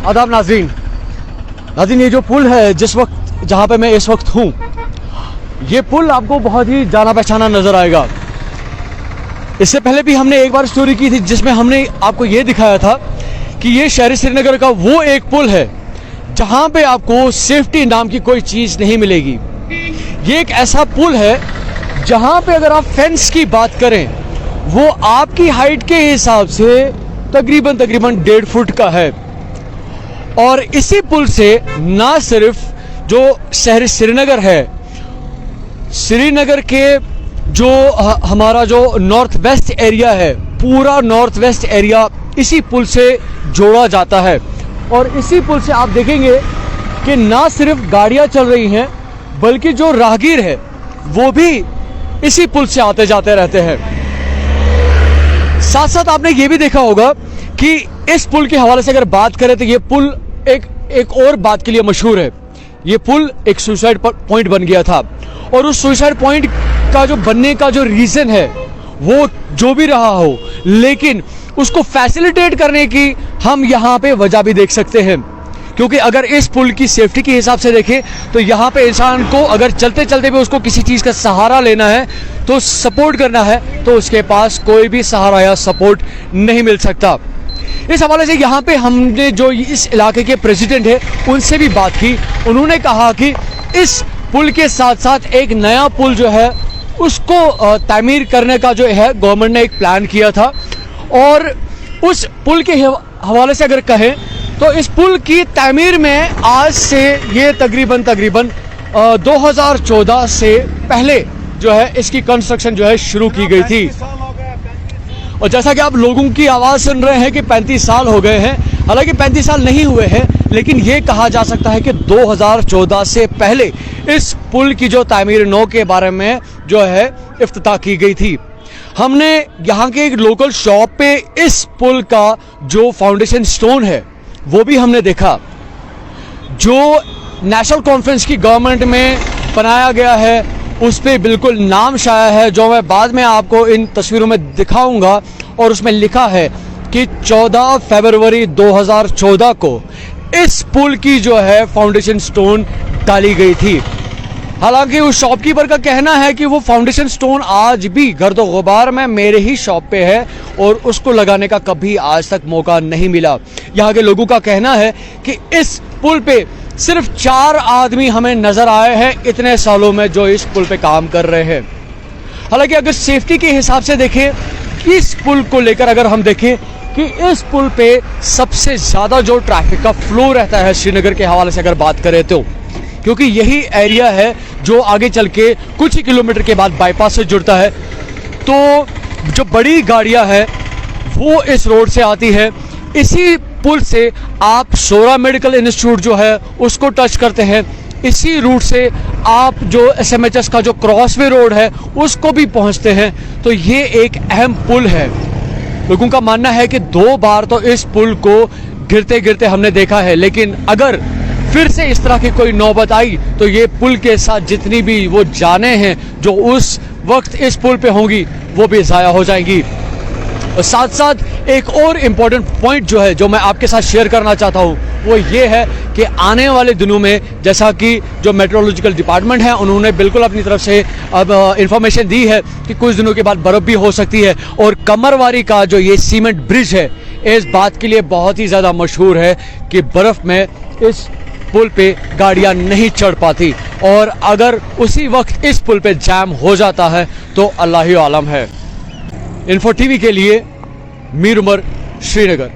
आदाब नाज़रीन, ये जो पुल है जहाँ पे मैं इस वक्त हूँ, ये पुल आपको बहुत ही जाना पहचाना नज़र आएगा। इससे पहले भी हमने एक बार स्टोरी की थी जिसमें हमने आपको ये दिखाया था कि ये शहर श्रीनगर का वो एक पुल है जहाँ पे आपको सेफ्टी नाम की कोई चीज़ नहीं मिलेगी। ये एक ऐसा पुल है जहाँ पे अगर आप फेंस की बात करें वो आपकी हाइट के हिसाब से तकरीबन 1.5 फुट का है। और इसी पुल से ना सिर्फ जो शहर श्रीनगर है, श्रीनगर के जो हमारा जो नॉर्थ वेस्ट एरिया है, पूरा नॉर्थ वेस्ट एरिया इसी पुल से जोड़ा जाता है। और इसी पुल से आप देखेंगे कि ना सिर्फ गाड़ियां चल रही हैं बल्कि जो राहगीर है वो भी इसी पुल से आते जाते रहते हैं। साथ साथ आपने ये भी देखा होगा कि इस पुल के हवाले से अगर बात करें तो ये पुल एक और बात के लिए मशहूर है। ये पुल एक सुसाइड पॉइंट बन गया था और उस सुसाइड पॉइंट का जो बनने का जो रीज़न है वो जो भी रहा हो, लेकिन उसको फैसिलिटेट करने की हम यहाँ पे वजह भी देख सकते हैं। क्योंकि अगर इस पुल की सेफ्टी के हिसाब से देखें तो यहाँ पे इंसान को अगर चलते चलते भी उसको किसी चीज़ का सहारा लेना है, तो सपोर्ट करना है, तो उसके पास कोई भी सहारा या सपोर्ट नहीं मिल सकता। इस हवाले से यहाँ पे हमने जो इस इलाके के प्रेसिडेंट है उनसे भी बात की। उन्होंने कहा कि इस पुल के साथ साथ एक नया पुल जो है उसको तामीर करने का जो है गवर्नमेंट ने एक प्लान किया था। और उस पुल के हवाले से अगर कहें तो इस पुल की तामीर में आज से ये तकरीबन 2014 से पहले जो है इसकी कंस्ट्रक्शन जो है शुरू की गई थी। और जैसा कि आप लोगों की आवाज़ सुन रहे हैं कि 35 साल हो गए हैं, हालांकि 35 साल नहीं हुए हैं, लेकिन ये कहा जा सकता है कि 2014 से पहले इस पुल की जो तामीर नौ के बारे में जो है इफ्तिताह की गई थी। हमने यहाँ के एक लोकल शॉप पे इस पुल का जो फाउंडेशन स्टोन है वो भी हमने देखा, जो नेशनल कॉन्फ्रेंस की गवर्नमेंट में बनाया गया है उस पर बिल्कुल नाम शाया है, जो मैं बाद में आपको इन तस्वीरों में दिखाऊंगा। और उसमें लिखा है कि 14 फरवरी 2014 को इस पुल की जो है फाउंडेशन स्टोन डाली गई थी। हालांकि उस शॉपकीपर का कहना है कि वो फाउंडेशन स्टोन आज भी गर्दो गुबार में मेरे ही शॉप पे है और उसको लगाने का कभी आज तक मौका नहीं मिला। यहाँ के लोगों का कहना है कि इस पुल पे सिर्फ 4 आदमी हमें नजर आए हैं इतने सालों में जो इस पुल पे काम कर रहे हैं। हालांकि अगर सेफ्टी के हिसाब से देखें, इस पुल को लेकर अगर हम देखें कि इस पुल पे सबसे ज़्यादा जो ट्रैफिक का फ्लो रहता है श्रीनगर के हवाले से अगर बात करें तो, क्योंकि यही एरिया है जो आगे चल के कुछ ही किलोमीटर के बाद बाईपास से जुड़ता है। तो जो बड़ी गाड़ियां हैं वो इस रोड से आती है। इसी पुल से आप सोरा मेडिकल इंस्टीट्यूट जो है उसको टच करते हैं। इसी रूट से आप जो SMHS का जो क्रॉसवे रोड है उसको भी पहुंचते हैं। तो ये एक अहम पुल है। लोगों का मानना है कि 2 बार तो इस पुल को गिरते गिरते हमने देखा है, लेकिन अगर फिर से इस तरह की कोई नौबत आई तो ये पुल के साथ जितनी भी वो जानें हैं जो उस वक्त इस पुल पे होंगी वो भी ज़ाया हो जाएंगी। और साथ साथ एक और इम्पॉर्टेंट पॉइंट जो है जो मैं आपके साथ शेयर करना चाहता हूँ वो ये है कि आने वाले दिनों में जैसा कि जो मेट्रोलॉजिकल डिपार्टमेंट है उन्होंने बिल्कुल अपनी तरफ से अब इंफॉर्मेशन दी है कि कुछ दिनों के बाद बर्फ़ भी हो सकती है। और कमरवारी का जो ये सीमेंट ब्रिज है इस बात के लिए बहुत ही ज़्यादा मशहूर है कि बर्फ़ में इस पुल पे गाड़ियां नहीं चढ़ पाती, और अगर उसी वक्त इस पुल पे जैम हो जाता है तो अल्लाह ही आलम है। इन्फो टीवी के लिए मीर उमर, श्रीनगर।